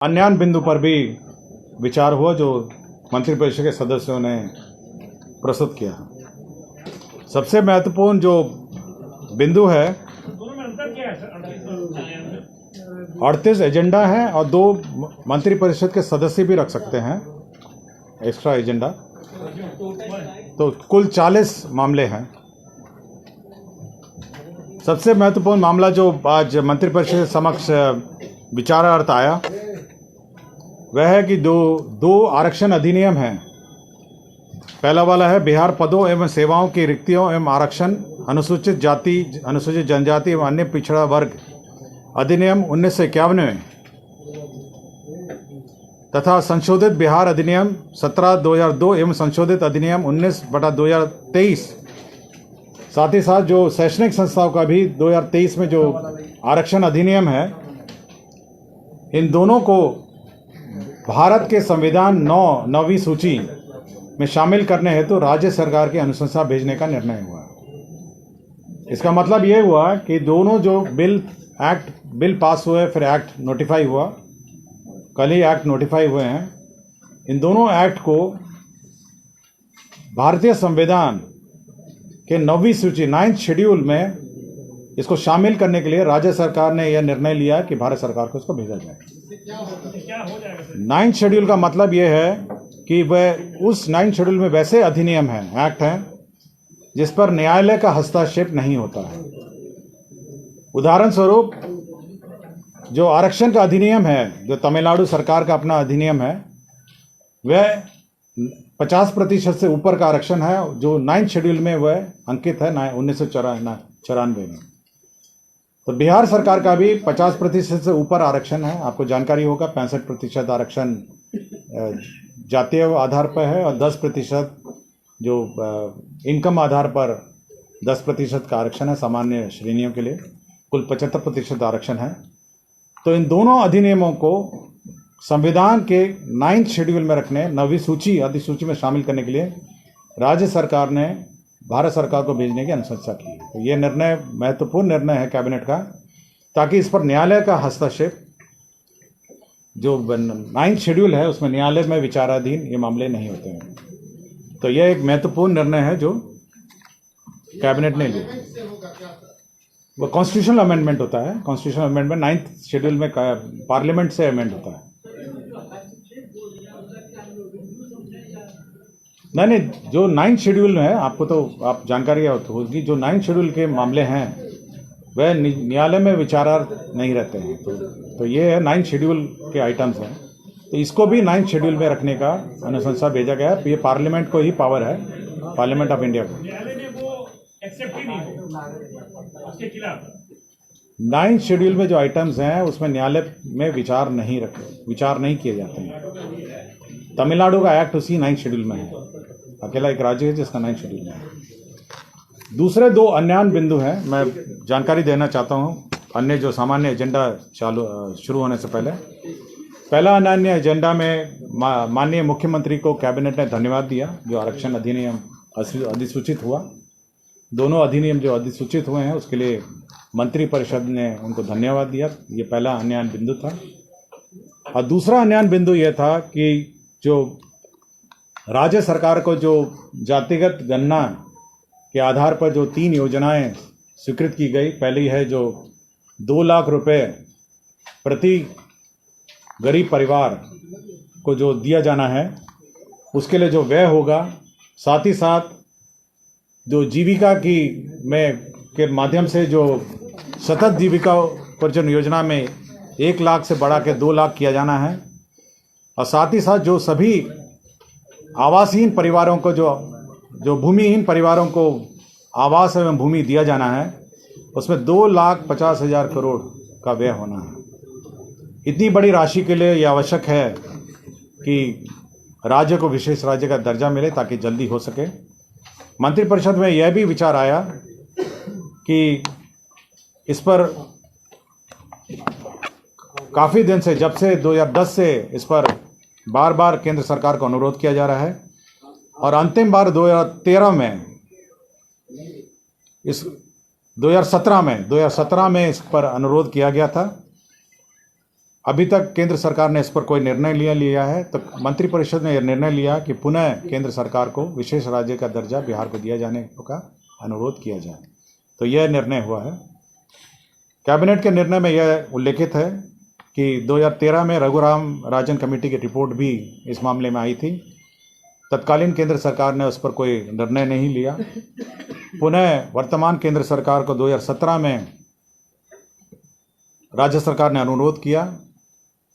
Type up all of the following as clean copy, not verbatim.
अन्य बिंदु पर भी विचार हुआ जो मंत्रिपरिषद के सदस्यों ने प्रस्तुत किया। सबसे महत्वपूर्ण जो बिंदु है 38 एजेंडा है और 2 मंत्रिपरिषद के सदस्य भी रख सकते हैं एक्स्ट्रा एजेंडा, तो कुल 40 मामले हैं। सबसे महत्वपूर्ण मामला जो आज मंत्रिपरिषद समक्ष विचारार्थ आया वह है कि दो आरक्षण अधिनियम हैं। पहला वाला है बिहार पदों एवं सेवाओं की रिक्तियों एवं आरक्षण अनुसूचित जाति, अनुसूचित जनजाति एवं अन्य पिछड़ा वर्ग अधिनियम 1951 में तथा संशोधित बिहार अधिनियम 17/2002 एवं संशोधित अधिनियम 19/2023। साथ ही साथ जो शैक्षणिक संस्थाओं का भी 2023 में जो आरक्षण अधिनियम है, इन दोनों को भारत के संविधान 9वीं सूची में शामिल करने हेतु राज्य सरकार की अनुशंसा भेजने का निर्णय हुआ। इसका मतलब ये हुआ कि दोनों जो बिल पास हुए, फिर एक्ट नोटिफाई हुआ, कल ही एक्ट नोटिफाई हुए हैं, इन दोनों एक्ट को भारतीय संविधान के 9वीं सूची 9th शेड्यूल में इसको शामिल करने के लिए राज्य सरकार ने यह निर्णय लिया कि भारत सरकार को इसको भेजा जाए। 9th शेड्यूल का मतलब यह है कि वह उस 9th शेड्यूल में वैसे अधिनियम हैं, एक्ट हैं, जिस पर न्यायालय का हस्तक्षेप नहीं होता है। उदाहरण स्वरूप जो आरक्षण का अधिनियम है, जो तमिलनाडु सरकार का अपना अधिनियम है, वह 50% से ऊपर का आरक्षण है, जो 9th शेड्यूल में वह अंकित है 1994 में। तो बिहार सरकार का भी 50% से ऊपर आरक्षण है। आपको जानकारी होगा 65% आरक्षण जातीय आधार पर है और 10% जो इनकम आधार पर 10% का आरक्षण है सामान्य श्रेणियों के लिए। कुल 75% आरक्षण है। तो इन दोनों अधिनियमों को संविधान के 9th शेड्यूल में रखने, 9वीं सूची अधिसूची में शामिल करने के लिए राज्य सरकार ने भारत सरकार को भेजने की अनुशंसा की। तो ये निर्णय महत्वपूर्ण निर्णय है कैबिनेट का, ताकि इस पर न्यायालय का हस्तक्षेप, जो 9th शेड्यूल है उसमें न्यायालय में विचाराधीन ये मामले नहीं होते हैं। तो यह एक महत्वपूर्ण निर्णय है जो कैबिनेट ने लिया। वो कॉन्स्टिट्यूशनल अमेंडमेंट होता है। कॉन्स्टिट्यूशनल अमेंडमेंट 9th शेड्यूल में पार्लियामेंट से अमेंड होता है। नहीं, जो 9th शेड्यूल है, आपको तो आप जानकारी होगी, जो 9th शेड्यूल के मामले हैं वह न्यायालय में विचारार्थ नहीं रहते हैं। तो ये है 9th शेड्यूल के आइटम्स हैं। तो इसको भी 9th शेड्यूल में रखने का अनुशंसा भेजा गया। ये पार्लियामेंट को ही पावर है, पार्लियामेंट ऑफ इंडिया को। 9th शेड्यूल में जो आइटम्स हैं उसमें न्यायालय में विचार नहीं किए जाते हैं। तमिलनाडु का एक्ट उसी 9th शेड्यूल में है, अकेला एक राज्य है जिसका 9th शेड्यूल में है। दूसरे 2 अन्य बिंदु हैं, मैं जानकारी देना चाहता हूं अन्य जो सामान्य एजेंडा शुरू होने से पहले। पहला अन्य एजेंडा में माननीय मुख्यमंत्री को कैबिनेट ने धन्यवाद दिया जो आरक्षण अधिनियम अधिसूचित हुआ। दोनों अधिनियम जो अधिसूचित हुए हैं उसके लिए मंत्रिपरिषद ने उनको धन्यवाद दिया। ये पहला अन्य बिंदु था। और दूसरा अन्य बिंदु यह था कि जो राज्य सरकार को जो जातिगत गणना के आधार पर जो 3 योजनाएं स्वीकृत की गई, पहली है जो 2 लाख रुपए प्रति गरीब परिवार को जो दिया जाना है, उसके लिए जो व्यय होगा, साथ ही साथ जो जीविका के माध्यम से जो सतत जीविका पर्यटन योजना में 1 लाख से बढ़ा के 2 लाख किया जाना है। और साथ ही साथ जो सभी आवासहीन परिवारों को जो भूमिहीन परिवारों को आवास एवं भूमि दिया जाना है, उसमें 2,50,000 करोड़ का व्यय होना है। इतनी बड़ी राशि के लिए यह आवश्यक है कि राज्य को विशेष राज्य का दर्जा मिले ताकि जल्दी हो सके। मंत्रिपरिषद में यह भी विचार आया कि इस पर काफ़ी दिन से, जब से 2010 से इस पर बार बार केंद्र सरकार को अनुरोध किया जा रहा है और अंतिम बार 2017 में इस पर अनुरोध किया गया था। अभी तक केंद्र सरकार ने इस पर कोई निर्णय लिया है, तो मंत्रिपरिषद ने यह निर्णय लिया कि पुनः केंद्र सरकार को विशेष राज्य का दर्जा बिहार को दिया जाने का अनुरोध किया जाए। तो यह निर्णय हुआ है। कैबिनेट के निर्णय में यह उल्लेखित है कि 2013 में रघुराम राजन कमेटी की रिपोर्ट भी इस मामले में आई थी। तत्कालीन केंद्र सरकार ने उस पर कोई निर्णय नहीं लिया। पुनः वर्तमान केंद्र सरकार को 2017 में राज्य सरकार ने अनुरोध किया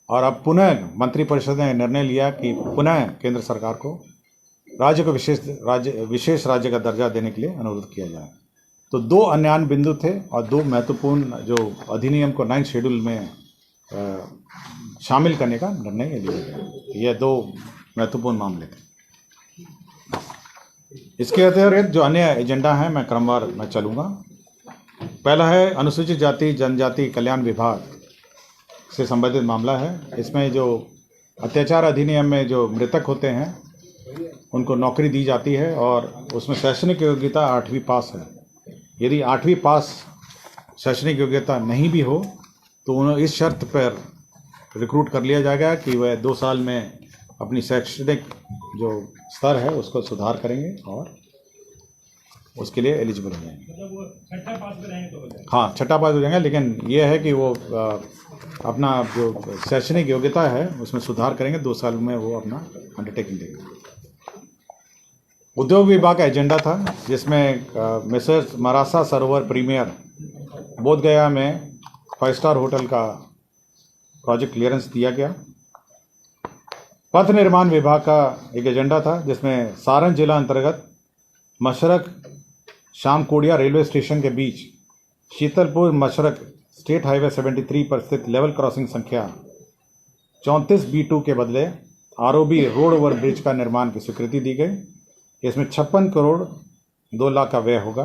और अब पुनः मंत्रिपरिषद ने निर्णय लिया कि पुनः केंद्र सरकार को राज्य को विशेष राज्य का दर्जा देने के लिए अनुरोध किया जाए। तो दो अन्यान्य बिंदु थे और दो महत्वपूर्ण जो अधिनियम को 9 शेड्यूल में शामिल करने का निर्णय लिया गया। यह दो महत्वपूर्ण मामले थे। इसके अतिरिक्त जो अन्य एजेंडा हैं मैं क्रमवार में चलूँगा। पहला है अनुसूचित जाति जनजाति कल्याण विभाग से संबंधित मामला है। इसमें जो अत्याचार अधिनियम में जो मृतक होते हैं उनको नौकरी दी जाती है और उसमें शैक्षणिक योग्यता 8वीं पास है। यदि 8वीं पास शैक्षणिक योग्यता नहीं भी हो तो उन्हें इस शर्त पर रिक्रूट कर लिया जाएगा कि वह 2 साल में अपनी शैक्षणिक जो स्तर है उसको सुधार करेंगे और उसके लिए एलिजिबल हो जाएंगे। मतलब वो छठा पास करेंगे तो हो जाएगा। हाँ, छठा पास हो जाएंगे, लेकिन यह है कि वो अपना जो शैक्षणिक योग्यता है उसमें सुधार करेंगे। 2 साल में वो अपना अंडरटेकिंग देंगे। उद्योग विभाग का एजेंडा था जिसमें मिसेस मरासा सरोवर प्रीमियर बोधगया में 5 स्टार होटल का प्रोजेक्ट क्लियरेंस दिया गया। पथ निर्माण विभाग का एक एजेंडा था जिसमें सारण जिला अंतर्गत मशरक शामकोडिया रेलवे स्टेशन के बीच शीतलपुर मशरक स्टेट हाईवे 73 पर स्थित लेवल क्रॉसिंग संख्या 34B2 के बदले आरओबी रोड ओवर ब्रिज का निर्माण की स्वीकृति दी गई। इसमें 56 करोड़ 2 लाख का व्यय होगा।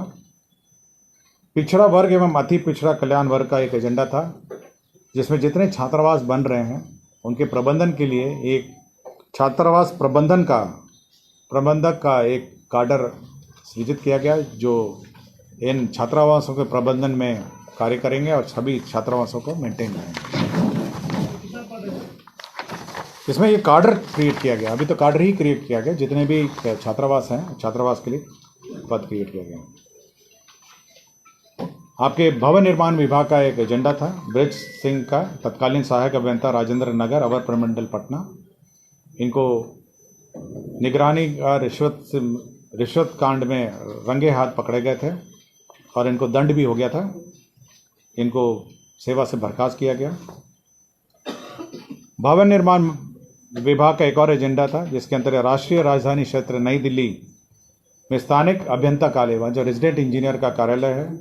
पिछड़ा वर्ग एवं अति पिछड़ा कल्याण वर्ग का एक एजेंडा था जिसमें जितने छात्रावास बन रहे हैं उनके प्रबंधन के लिए एक छात्रावास प्रबंधक का एक काडर सृजित किया गया जो इन छात्रावासों के प्रबंधन में कार्य करेंगे और सभी छात्रावासों को मेंटेन करेंगे। इसमें ये काडर क्रिएट किया गया। अभी तो काडर ही क्रिएट किया गया। जितने भी छात्रावास हैं छात्रावास के लिए पद क्रिएट किया गया। आपके भवन निर्माण विभाग का एक एजेंडा था ब्रिज सिंह का तत्कालीन सहायक अभियंता राजेंद्र नगर अवर प्रमंडल पटना। इनको निगरानी का रिश्वत कांड में रंगे हाथ पकड़े गए थे और इनको दंड भी हो गया था। इनको सेवा से बर्खास्त किया गया। भवन निर्माण विभाग का एक और एजेंडा था जिसके अंतर्गत राष्ट्रीय राजधानी क्षेत्र नई दिल्ली में स्थानिक अभियंता कार्यालय जो रेजिडेंट इंजीनियर का कार्यालय है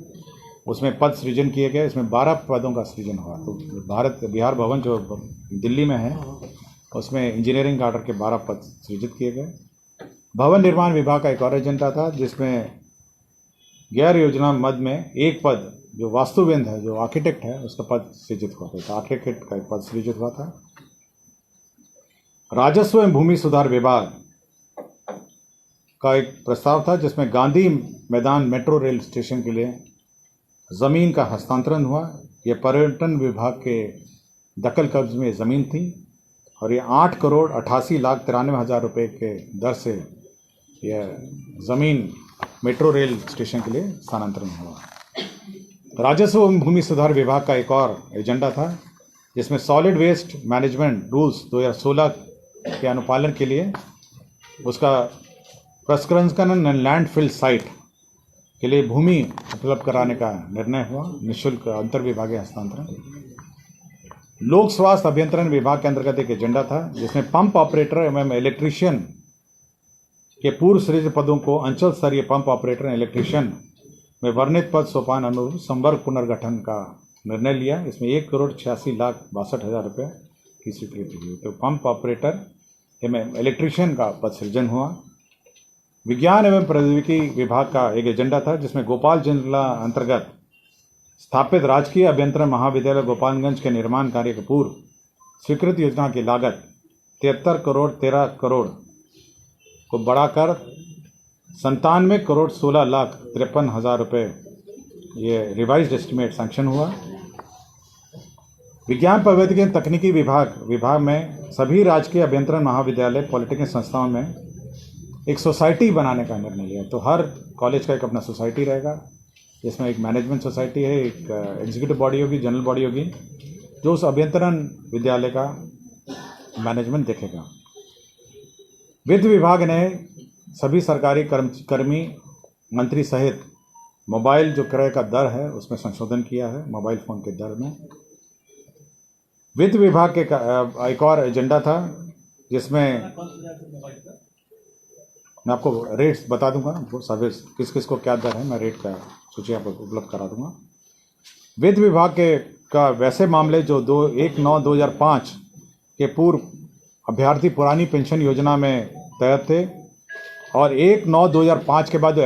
उसमें पद सृजन किए गए। इसमें 12 पदों का सृजन हुआ। तो बिहार भवन जो दिल्ली में है उसमें इंजीनियरिंग काडर के 12 पद सृजित किए गए। भवन निर्माण विभाग का एक और एजेंडा था जिसमें गैर योजना मद में एक पद जो वास्तुविद है जो आर्किटेक्ट है उसका पद सृजित हुआ था। आर्किटेक्ट का एक पद सृजित हुआ था। राजस्व एवं भूमि सुधार विभाग का एक प्रस्ताव था जिसमें गांधी मैदान मेट्रो रेल स्टेशन के लिए ज़मीन का हस्तांतरण हुआ। यह पर्यटन विभाग के दखल कब्ज में ज़मीन थी और ये 8,88,93,000 रुपये के दर से यह ज़मीन मेट्रो रेल स्टेशन के लिए स्थानांतरण हुआ। राजस्व एवं भूमि सुधार विभाग का एक और एजेंडा था जिसमें सॉलिड वेस्ट मैनेजमेंट रूल्स 2016 के अनुपालन के लिए उसका प्रसंस्करण लैंडफिल साइट के लिए भूमि उपलब्ध कराने का निर्णय हुआ। निःशुल्क अंतर्विभागीय हस्तांतरण। लोक स्वास्थ्य अभियंत्रण विभाग के अंतर्गत एक एजेंडा था जिसमें पंप ऑपरेटर एवं इलेक्ट्रीशियन के पूर्व सृजित पदों को अंचल स्तरीय पंप ऑपरेटर इलेक्ट्रीशियन में वर्णित पद सोपान अनुरूप संवर्ग पुनर्गठन का निर्णय लिया। इसमें 1,86,62,000 रुपये की स्वीकृति हुई। तो पंप ऑपरेटर एवं इलेक्ट्रीशियन का पद सृजन हुआ। विज्ञान एवं प्रौद्योगिकी विभाग का एक एजेंडा था जिसमें भोपाल जिला अंतर्गत स्थापित राजकीय अभियंत्रण महाविद्यालय गोपालगंज के निर्माण कार्य के पूर्व स्वीकृत योजना की लागत 73 करोड़ 13 करोड़ को बढ़ाकर 97 करोड़ 16,53,000 रुपये ये रिवाइज्ड एस्टिमेट सैंक्शन हुआ। विज्ञान प्रौद्योगिकी एवं तकनीकी विभाग में सभी राजकीय अभियंत्रण महाविद्यालय पॉलिटेक्निक संस्थाओं में एक सोसाइटी बनाने का निर्णय लिया। तो हर कॉलेज का एक अपना सोसाइटी रहेगा, जिसमें एक मैनेजमेंट सोसाइटी है, एक एग्जीक्यूटिव बॉडी होगी, जनरल बॉडी होगी, जो उस अभियंत्रण विद्यालय का मैनेजमेंट देखेगा। वित्त विभाग ने सभी सरकारी कर्मी मंत्री सहित मोबाइल जो क्रय का दर है उसमें संशोधन किया है, मोबाइल फ़ोन के दर में। वित्त विभाग के एक और एजेंडा था जिसमें मैं आपको रेट्स बता दूंगा, वो सर्विस किस किस को क्या दर है, मैं रेट का सूची आपको उपलब्ध करा दूंगा। वित्त विभाग का वैसे मामले जो 1/9/2005 के पूर्व अभ्यर्थी पुरानी पेंशन योजना में तहत थे और 1/9/2005 के बाद जो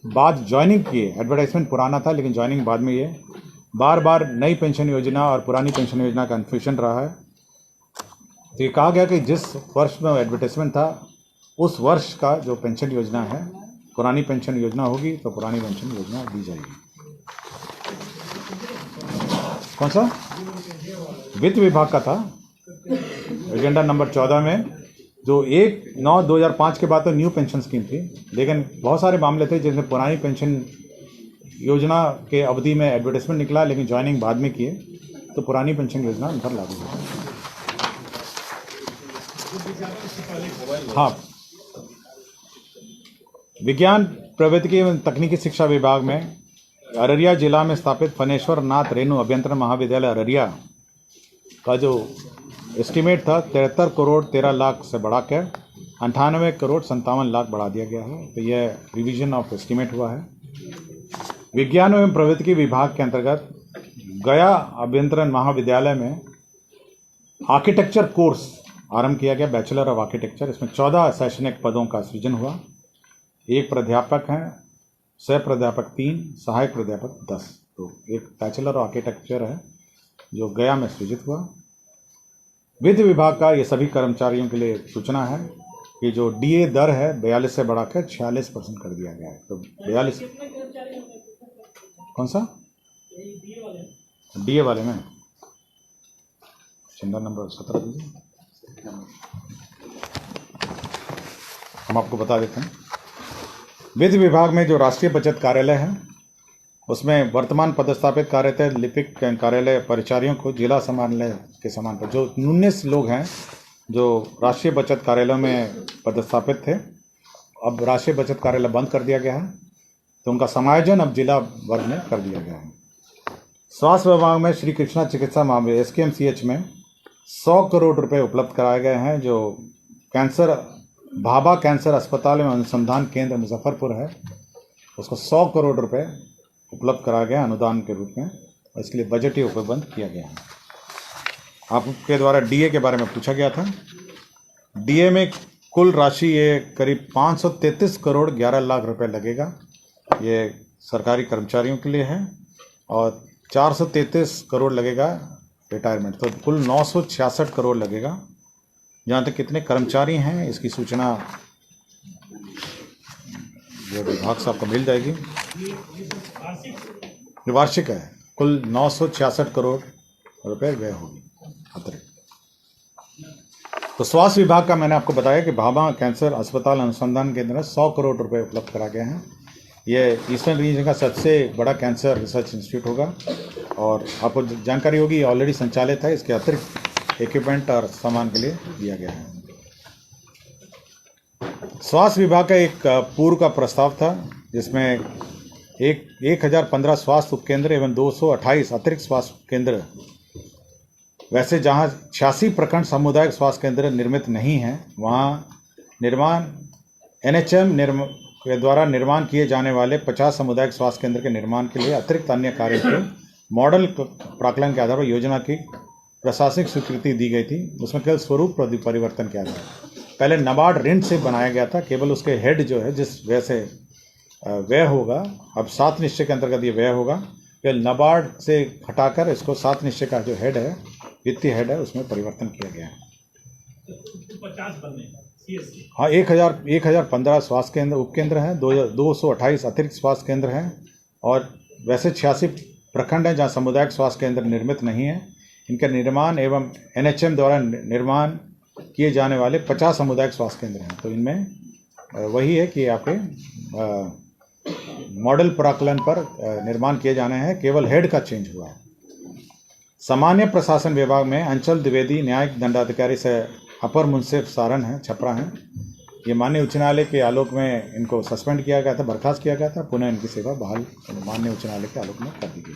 बाद ज्वाइनिंग किए, एडवर्टाइजमेंट पुराना था लेकिन ज्वाइनिंग बाद में, ये बार बार नई पेंशन योजना और पुरानी पेंशन योजना का कन्फ्यूजन रहा है। तो ये कहा गया कि जिस वर्ष में एडवर्टाइजमेंट था उस वर्ष का जो पेंशन योजना है, पुरानी पेंशन योजना होगी तो पुरानी पेंशन योजना दी जाएगी। कौन सा? वित्त विभाग का था एजेंडा नंबर 14 में, जो 1/9/2005 के बाद तो न्यू पेंशन स्कीम थी, लेकिन बहुत सारे मामले थे जिसमें पुरानी पेंशन योजना के अवधि में एडवर्टाइजमेंट निकला लेकिन ज्वाइनिंग बाद में किए, तो पुरानी पेंशन योजना उन पर लागू हुई। हाँ, विज्ञान प्रौद्योगिकी एवं तकनीकी शिक्षा विभाग में अररिया जिला में स्थापित फनेश्वर नाथ रेणु अभियंत्रण महाविद्यालय अररिया का जो एस्टीमेट था 73 करोड़ 13 लाख से बढ़ाकर 98 करोड़ 57 लाख बढ़ा दिया गया है। तो यह रिवीजन ऑफ एस्टीमेट हुआ है। विज्ञान एवं प्रौद्योगिकी विभाग के अंतर्गत गया अभियंत्रण महाविद्यालय में आर्किटेक्चर कोर्स आरंभ किया गया, बैचलर ऑफ आर्किटेक्चर। इसमें 14 शैक्षणिक पदों का सृजन हुआ। एक प्राध्यापक हैं, सह प्राध्यापक 3, सहायक प्राध्यापक 10। तो एक बैचलर ऑफ आर्किटेक्चर है जो गया में सृजित हुआ। वित्त विभाग का ये सभी कर्मचारियों के लिए सूचना है कि जो डीए दर है 42 से बढ़ाकर 46% कर दिया गया है। तो 42 कौन सा? डीए वाले में चंदा नंबर 17 दीजिए, हम आपको बता देते हैं। वित्त विभाग में जो राष्ट्रीय बचत कार्यालय है उसमें वर्तमान पदस्थापित कार्यरत लिपिक कार्यालय परिचारियों को जिला समान्वय के समान पर, जो 19 लोग हैं जो राष्ट्रीय बचत कार्यालयों में पदस्थापित थे, अब राष्ट्रीय बचत कार्यालय बंद कर दिया गया है, तो उनका समायोजन अब जिला वर्ग में कर दिया गया है। स्वास्थ्य विभाग में श्री कृष्णा चिकित्सा महाविद्यालय SKMCH में 100 करोड़ रुपए उपलब्ध कराए गए हैं। जो कैंसर भाभा कैंसर अस्पताल एवं अनुसंधान केंद्र मुजफ्फरपुर है, उसको 100 करोड़ रुपए उपलब्ध कराया गया अनुदान के रूप में, और इसके लिए बजटीय उपबंध किया गया है। आपके द्वारा डीए के बारे में पूछा गया था। डीए में कुल राशि ये करीब 533 करोड़ 11 लाख रुपए लगेगा। ये सरकारी कर्मचारियों के लिए है और 433 करोड़ लगेगा रिटायरमेंट, तो कुल 966 करोड़ लगेगा। जहाँ तक कितने कर्मचारी हैं इसकी सूचना जो विभाग से आपको मिल जाएगी। ये वार्षिक है, कुल 966 करोड़ रुपए व्यय होगी अतिरिक्त। तो स्वास्थ्य विभाग का मैंने आपको बताया कि भाभा कैंसर अस्पताल अनुसंधान केंद्र में 100 करोड़ रुपए उपलब्ध करा गए हैं। ये ईस्टर्न रीजन का सबसे बड़ा कैंसर रिसर्च इंस्टीट्यूट होगा और आपको जानकारी होगी ऑलरेडी संचालित है। इसके अतिरिक्त इक्विपमेंट और सामान के लिए दिया गया है। स्वास्थ्य विभाग का एक पूर्व का प्रस्ताव था जिसमें 1015 स्वास्थ्य उपकेंद्र एवं 228 अतिरिक्त स्वास्थ्य केंद्र, वैसे जहां 86 प्रखंड सामुदायिक स्वास्थ्य केंद्र निर्मित नहीं हैं, वहां निर्माण NHM के द्वारा निर्माण किए जाने वाले 50 सामुदायिक स्वास्थ्य केंद्र के निर्माण के लिए अतिरिक्त अन्य कार्य के मॉडल प्राकलन के आधार पर योजना की प्रशासनिक स्वीकृति दी गई थी। उसमें केवल स्वरूप परिवर्तन किया गया। पहले नाबार्ड ऋण से बनाया गया था, केवल उसके हेड जो है जिस व्यय से व्यय होगा, अब 7 निश्चय के अंतर्गत ये व्यय होगा, केवल नाबार्ड से हटाकर इसको 7 निश्चय का जो हेड है, वित्तीय हेड है, उसमें परिवर्तन किया गया है। 50 बनने हाँ, 1015 स्वास्थ्य केंद्र उपकेंद्र हैं, 228 अतिरिक्त स्वास्थ्य केंद्र हैं और वैसे 86 प्रखंड हैं जहाँ सामुदायिक स्वास्थ्य केंद्र निर्मित नहीं है, इनके निर्माण एवं NHM द्वारा निर्माण किए जाने वाले 50 सामुदायिक स्वास्थ्य केंद्र हैं। तो इनमें वही है कि आपके मॉडल प्राक्कलन पर निर्माण किए जाने हैं, केवल हेड का चेंज हुआ है। सामान्य प्रशासन विभाग में अंचल द्विवेदी न्यायिक दंडाधिकारी से अपर मुंसिफ सारण है, छपरा हैं। ये माननीय उच्च न्यायालय के आलोक में इनको सस्पेंड किया गया था, बर्खास्त किया गया था, पुनः इनकी सेवा बहाल माननीय उच्च न्यायालय के आलोक में कर दी गई।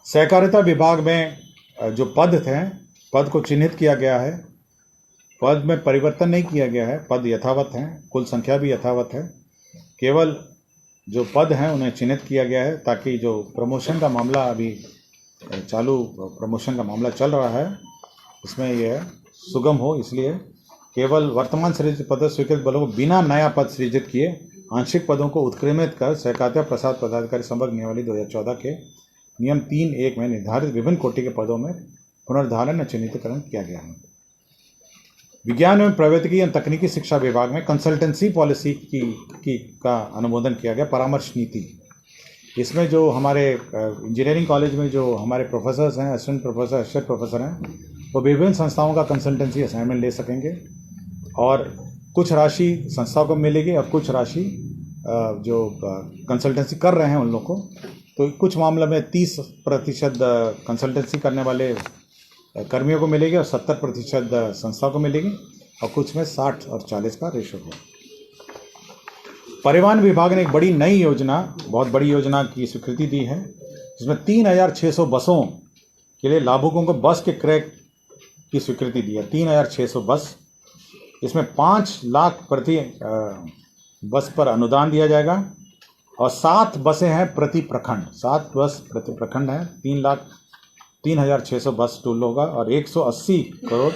सहकारिता विभाग में जो पद थे, पद को चिन्हित किया गया है, पद में परिवर्तन नहीं किया गया है, पद यथावत हैं, कुल संख्या भी यथावत है, केवल जो पद हैं उन्हें चिन्हित किया गया है ताकि जो प्रमोशन का मामला अभी चालू प्रमोशन का मामला चल रहा है उसमें यह सुगम हो, इसलिए केवल वर्तमान सृजित पद स्वीकृत बलों को बिना नया पद सृजित किए आंशिक पदों को उत्क्रमित कर सहकारिता प्रसाद पदाधिकारी समग्र नियमावली 2014 के नियम 3(1) में निर्धारित विभिन्न कोटि के पदों में पुनर्धारण और चिन्हितीकरण किया गया है। विज्ञान एवं प्रौद्योगिकी एवं तकनीकी शिक्षा विभाग में कंसल्टेंसी पॉलिसी का अनुमोदन किया गया, परामर्श नीति। इसमें जो हमारे इंजीनियरिंग कॉलेज में जो हमारे प्रोफेसर्स हैं, असिस्टेंट प्रोफेसर, असिस्टेंट प्रोफेसर हैं, वो विभिन्न संस्थाओं का कंसल्टेंसी असाइनमेंट ले सकेंगे और कुछ राशि संस्था को मिलेगी और कुछ राशि जो कंसल्टेंसी कर रहे हैं उन लोगों को। तो कुछ मामले में 30% कंसल्टेंसी करने वाले कर्मियों को मिलेगी और 70% संस्था को मिलेगी और कुछ में 60 और 40 का रेशो होगा। परिवहन विभाग ने एक बड़ी नई योजना, बहुत बड़ी योजना की स्वीकृति दी है, जिसमें 3600 बसों के लिए लाभुकों को बस के क्रय की स्वीकृति दी है। 3600 बस, इसमें 5 लाख प्रति बस पर अनुदान दिया जाएगा और 7 बसें हैं प्रति प्रखंड, 7 बस प्रति प्रखंड है। 3,600 बस टूल होगा और 180 करोड़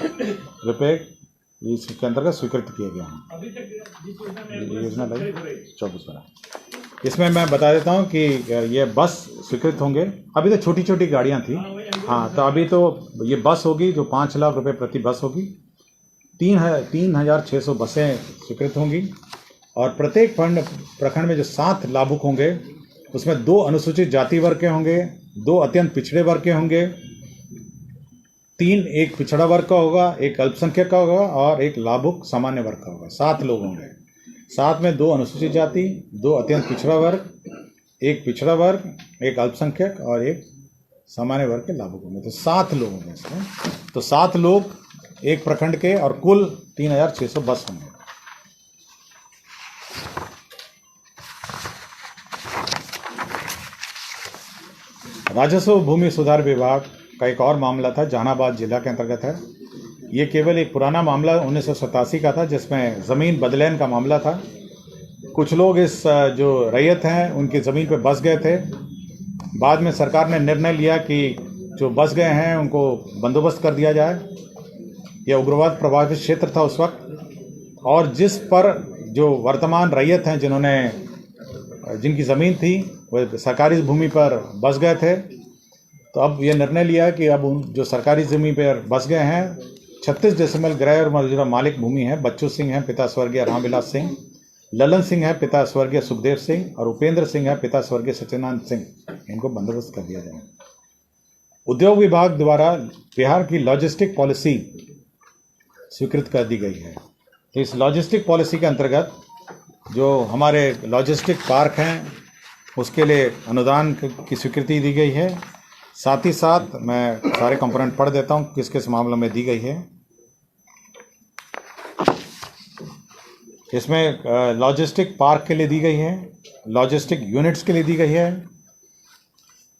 रुपए इसके अंतर्गत स्वीकृत किए गए हैं। योजना लगी 24 बना। इसमें मैं बता देता हूँ कि ये बस स्वीकृत होंगे। अभी तो छोटी छोटी गाड़ियाँ थी, हाँ, तो अभी तो ये बस होगी जो 5 लाख रुपए प्रति बस होगी। 3,600 बसें स्वीकृत होंगी और प्रत्येक प्रखंड में जो 7 लाभुक होंगे उसमें 2 अनुसूचित जाति वर्ग के होंगे, 2 अत्यंत पिछड़े वर्ग के होंगे, एक पिछड़ा वर्ग का होगा, एक अल्पसंख्यक का होगा और एक लाभुक सामान्य वर्ग का होगा। 7 लोग होंगे, साथ में 2 अनुसूचित जाति, 2 अत्यंत पिछड़ा वर्ग, एक पिछड़ा वर्ग, एक अल्पसंख्यक और एक सामान्य वर्ग के लाभुक होंगे। तो 7 लोग होंगे इसमें। तो 7 लोग एक प्रखंड के और कुल 3,600 बस होंगे। राजस्व भूमि सुधार विभाग का एक और मामला था, जहानाबाद जिला के अंतर्गत है। ये केवल एक पुराना मामला 1987 का था, जिसमें ज़मीन बदलैन का मामला था। कुछ लोग इस जो रैयत हैं उनकी ज़मीन पर बस गए थे। बाद में सरकार ने निर्णय लिया कि जो बस गए हैं उनको बंदोबस्त कर दिया जाए। यह उग्रवाद प्रभावित क्षेत्र था उस वक्त, और जिस पर जो वर्तमान रैयत हैं जिनकी ज़मीन थी वह सरकारी भूमि पर बस गए थे, तो अब ये निर्णय लिया कि अब जो सरकारी ज़मीन पर बस गए हैं 36 डेसिमल गृह और मौजूदा मालिक भूमि है। बच्चू सिंह हैं, पिता स्वर्गीय रामविलास सिंह, ललन सिंह है, पिता स्वर्गीय सुखदेव सिंह, और उपेंद्र सिंह है, पिता स्वर्गीय सत्यनारायण सिंह। इनको बंदोबस्त कर दिया जाए। उद्योग विभाग द्वारा बिहार की लॉजिस्टिक पॉलिसी स्वीकृत कर दी गई है। तो इस लॉजिस्टिक पॉलिसी के अंतर्गत जो हमारे लॉजिस्टिक पार्क हैं उसके लिए अनुदान की स्वीकृति दी गई है। साथ ही साथ मैं सारे कंपोनेंट पढ़ देता हूँ किस किस मामलों में दी गई है। इसमें लॉजिस्टिक पार्क के लिए दी गई है, लॉजिस्टिक यूनिट्स के लिए दी गई है,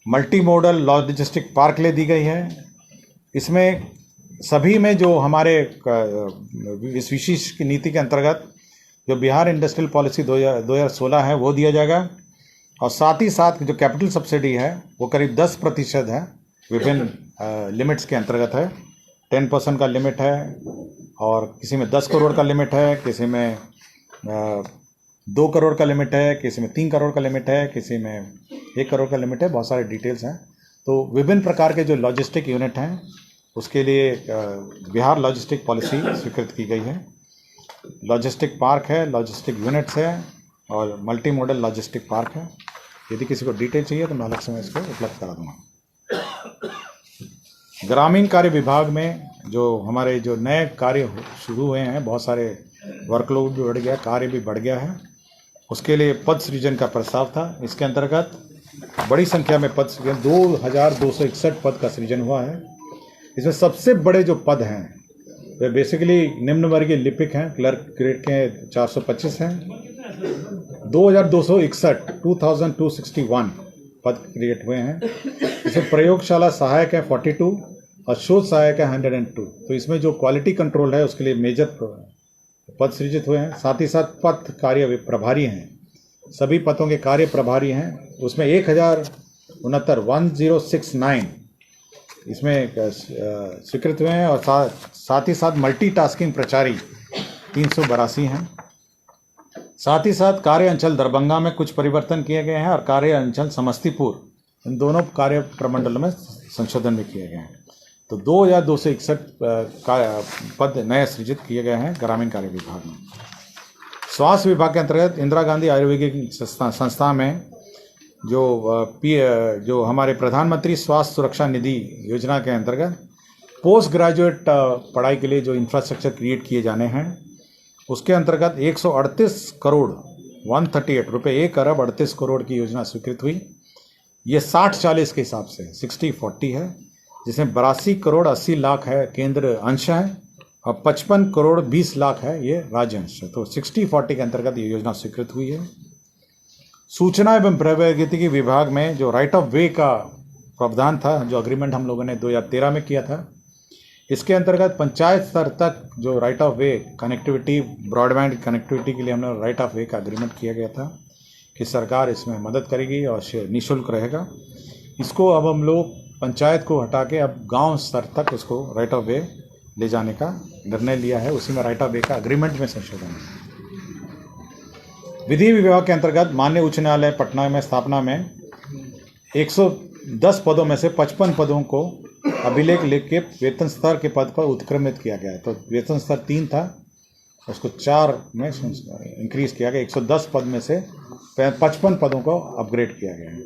मल्टी मॉडल लॉजिस्टिक पार्क के लिए दी गई है। इसमें सभी में जो हमारे इस विशेष नीति के अंतर्गत जो बिहार इंडस्ट्रियल पॉलिसी 2016 है वो दिया जाएगा, और साथ ही साथ जो कैपिटल सब्सिडी है वो करीब 10% है, विभिन्न लिमिट्स के अंतर्गत है। 10% का लिमिट है और किसी में 10 करोड़ का लिमिट है, किसी में 2 करोड़ का लिमिट है, किसी में 3 करोड़ का लिमिट है, किसी में 1 करोड़ का लिमिट है। बहुत सारे डिटेल्स हैं। तो विभिन्न प्रकार के जो लॉजिस्टिक यूनिट हैं उसके लिए बिहार लॉजिस्टिक पॉलिसी स्वीकृत की गई है। लॉजिस्टिक पार्क है, लॉजिस्टिक यूनिट्स है और मल्टी मॉडल लॉजिस्टिक पार्क है। यदि किसी को डिटेल चाहिए तो मैं अलग से मैं इसको उपलब्ध करा दूंगा। ग्रामीण कार्य विभाग में जो हमारे जो नए कार्य शुरू हुए हैं, बहुत सारे वर्कलोड भी बढ़ गया, कार्य भी बढ़ गया है, उसके लिए पद सृजन का प्रस्ताव था। इसके अंतर्गत बड़ी संख्या में पद सृजन 2261 पद का सृजन हुआ है। इसमें सबसे बड़े जो पद हैं वे बेसिकली निम्न वर्गीय लिपिक हैं, क्लर्क ग्रेड के 425 हैं, 2261 पद क्रिएट हुए हैं। इसमें प्रयोगशाला सहायक है 42 और शोध सहायक है 102। तो इसमें जो क्वालिटी कंट्रोल है उसके लिए मेजर पद सृजित हुए हैं। साथ ही साथ पद कार्य प्रभारी हैं, सभी पदों के कार्य प्रभारी हैं। उसमें 1069 इसमें स्वीकृत हुए हैं और साथ ही साथ मल्टीटास्किंग प्रचारी 382 हैं। साथ ही साथ कार्य अंचल दरभंगा में कुछ परिवर्तन किए गए हैं और कार्य अंचल समस्तीपुर, इन दोनों कार्य प्रमंडलों में संशोधन भी किए गए हैं। तो 2261 पद नए सृजित किए गए हैं ग्रामीण कार्य विभाग में। स्वास्थ्य विभाग के अंतर्गत इंदिरा गांधी आयुर्वेदिक संस्था में जो हमारे प्रधानमंत्री स्वास्थ्य सुरक्षा निधि योजना के अंतर्गत पोस्ट ग्रेजुएट पढ़ाई के लिए जो इंफ्रास्ट्रक्चर क्रिएट किए जाने हैं, उसके अंतर्गत 138 करोड़ 138 रुपये 1 अरब 38 करोड़ की योजना स्वीकृत हुई। ये 60-40 के हिसाब से 60-40 है, जिसमें 82 करोड़ 80 लाख है केंद्र अंश है और 55 करोड़ 20 लाख है ये राज्य अंश है। तो 60-40 के अंतर्गत ये योजना स्वीकृत हुई है। सूचना एवं प्रौद्योगिकी विभाग में जो राइट ऑफ वे का प्रावधान था, जो अग्रीमेंट हम लोगों ने 2013 में किया था, इसके अंतर्गत पंचायत स्तर तक जो right of way connectivity, broadband connectivity के लिए हमने राइट ऑफ वे का अग्रीमेंट किया गया था कि सरकार इसमें मदद करेगी और निःशुल्क रहेगा। इसको अब हम लोग पंचायत को हटा के अब गांव स्तर तक उसको राइट ऑफ वे ले जाने का निर्णय लिया है। उसी में राइट ऑफ वे का अग्रीमेंट में संशोधन है। विधि विभाग के अंतर्गत माननीय उच्च न्यायालय पटना में स्थापना में 110 पदों में से 55 पदों को अभिलेख लिख के वेतन स्तर के पद पर उत्क्रमित किया गया है। तो वेतन स्तर 3 था, उसको 4 में इंक्रीज किया गया। 110 पद में से 55 पदों को अपग्रेड किया गया है।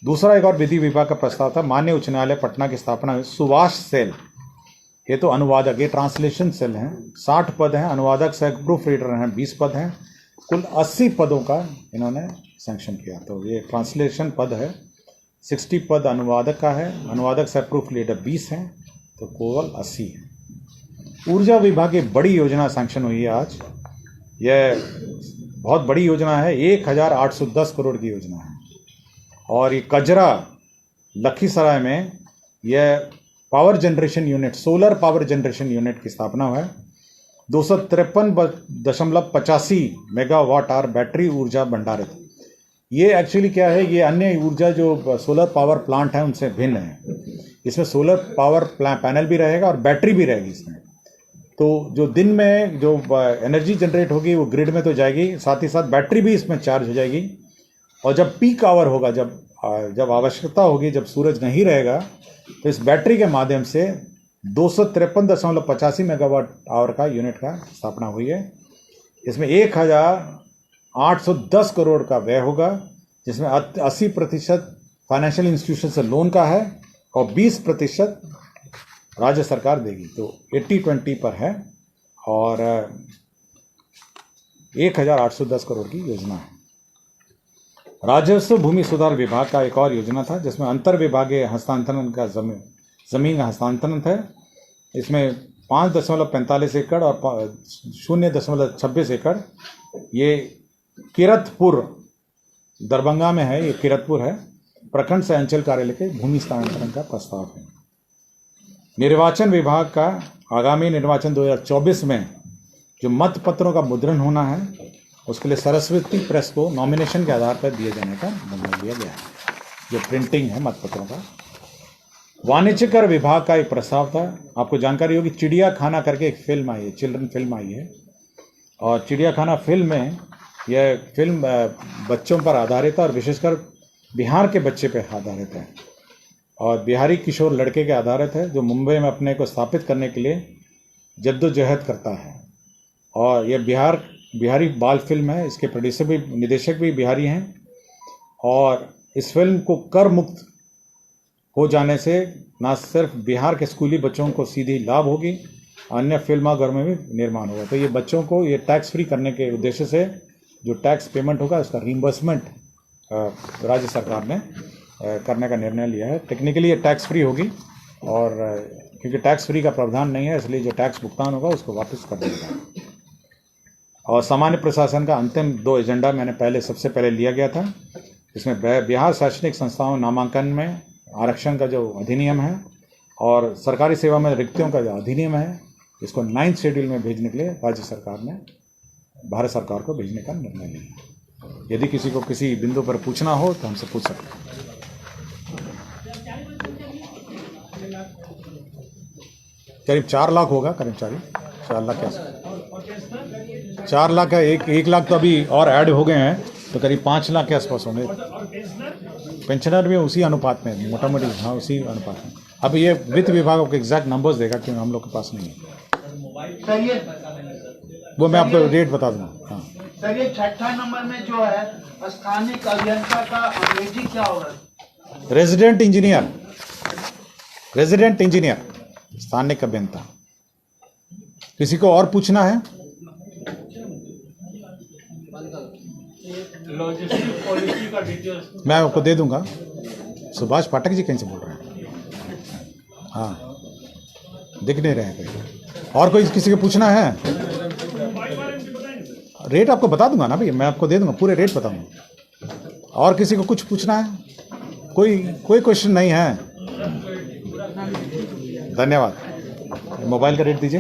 दूसरा एक और विधि विभाग का प्रस्ताव था, माननीय उच्च न्यायालय पटना की स्थापना में सुभाष सेल, ये तो अनुवादक, ये ट्रांसलेशन सेल हैं, 60 पद हैं। अनुवादक सह प्रूफ रीडर हैं 20 पद हैं। कुल 80 पदों का इन्होंने सैंक्शन किया। तो ये ट्रांसलेशन पद है, 60 पद अनुवादक का है, अनुवादक सह प्रूफ रीडर 20 हैं, तो केवल 80 है। ऊर्जा विभाग की बड़ी योजना सैंक्शन हुई है आज। यह बहुत बड़ी योजना है, 1810 करोड़ की योजना है। और ये कजरा लखीसराय में यह power generation unit, solar power generation unit की स्थापना हुआ है। 253.85 मेगावाट आवर बैटरी ऊर्जा भंडारित। ये एक्चुअली क्या है, ये अन्य ऊर्जा जो सोलर पावर प्लांट है उनसे भिन्न है। इसमें सोलर पावर पैनल भी रहेगा और बैटरी भी रहेगी इसमें। तो जो दिन में जो एनर्जी जनरेट होगी वो ग्रिड में तो जाएगी, साथ ही साथ बैटरी भी इसमें चार्ज हो जाएगी। और जब पीक आवर होगा, जब आवश्यकता होगी, जब सूरज नहीं रहेगा, तो इस बैटरी के माध्यम से 253.85 मेगावाट आवर का यूनिट का स्थापना हुई है। इसमें 1810 करोड़ का व्यय होगा, जिसमें 80% फाइनेंशियल इंस्टीट्यूशन से लोन का है और 20% राज्य सरकार देगी। तो 80-20 पर है और 1810 करोड़ की योजना है। राजस्व भूमि सुधार विभाग का एक और योजना था, जिसमें अंतर विभागीय हस्तांतरण का जमीन हस्तांतरण है। इसमें 5.45 एकड़ और 0.26 एकड़ ये किरतपुर, दरभंगा में है, ये किरतपुर है, प्रखंड से अंचल कार्यालय के भूमि स्थानांतरण का प्रस्ताव है। निर्वाचन विभाग का आगामी निर्वाचन 2024 में जो मतपत्रों का मुद्रण होना है, उसके लिए सरस्वती प्रेस को नॉमिनेशन के आधार पर दिए जाने का निर्णय लिया गया है, जो प्रिंटिंग है मतपत्रों का। वाणिज्य कर विभाग का एक प्रस्ताव था। आपको जानकारी होगी, चिड़िया खाना करके एक फिल्म आई है, चिल्ड्रन फिल्म आई है, और चिड़िया खाना फिल्म में यह फिल्म बच्चों पर आधारित है और विशेषकर बिहार के बच्चे पर आधारित है और बिहारी किशोर लड़के के आधारित है, जो मुंबई में अपने को स्थापित करने के लिए जद्दोजहद करता है। और यह बिहारी बाल फिल्म है। इसके प्रोड्यूसर भी, निदेशक भी बिहारी हैं और इस फिल्म को कर मुक्त हो जाने से ना सिर्फ बिहार के स्कूली बच्चों को सीधी लाभ होगी, अन्य फिल्माघर में भी निर्माण होगा। तो ये बच्चों को ये टैक्स फ्री करने के उद्देश्य से जो टैक्स पेमेंट होगा उसका रिइंबर्समेंट राज्य सरकार ने करने का निर्णय लिया है। टेक्निकली ये टैक्स फ्री होगी और क्योंकि टैक्स फ्री का प्रावधान नहीं है इसलिए जो टैक्स भुगतान होगा उसको वापस कर देगा। और सामान्य प्रशासन का अंतिम 2 एजेंडा मैंने सबसे पहले लिया गया था। इसमें बिहार शैक्षणिक संस्थाओं नामांकन में आरक्षण का जो अधिनियम है और सरकारी सेवा में रिक्तियों का जो अधिनियम है इसको 9th शेड्यूल में भेजने के लिए राज्य सरकार ने भारत सरकार को भेजने का निर्णय लिया। यदि किसी को किसी बिंदु पर पूछना हो तो हमसे पूछ सकते हैं। करीब 4 लाख होगा, करीब 4 लाख क्या 4 लाख का 1 लाख तो अभी और ऐड हो गए हैं तो करीब 5 लाख के आसपास होंगे। पेंशनर भी उसी अनुपात में, मोटा मोटी हाँ उसी अनुपात में। अब ये वित्त विभाग आपको एग्जैक्ट नंबर्स देगा क्योंकि हम लोग के पास नहीं है। सर ये वो मैं आपको रेट बता दूंगा। हाँ सर ये 6ठा नंबर में जो है स्थानिक अभियंता का अंग्रेजी क्या होगा? रेजिडेंट इंजीनियर स्थानिक अभियंता। किसी को और पूछना है? लॉजिस्टिक पॉलिसी का डिटेल्स मैं आपको दे दूंगा। सुभाष पाठक जी कहीं से बोल रहे हैं? हाँ दिख नहीं रहे हैं कहीं। और कोई किसी को पूछना है? रेट आपको बता दूंगा ना भैया, मैं आपको दे दूंगा, पूरे रेट बताऊंगा। और किसी को कुछ पूछना है? कोई क्वेश्चन नहीं है? धन्यवाद। मोबाइल का रेट दीजिए।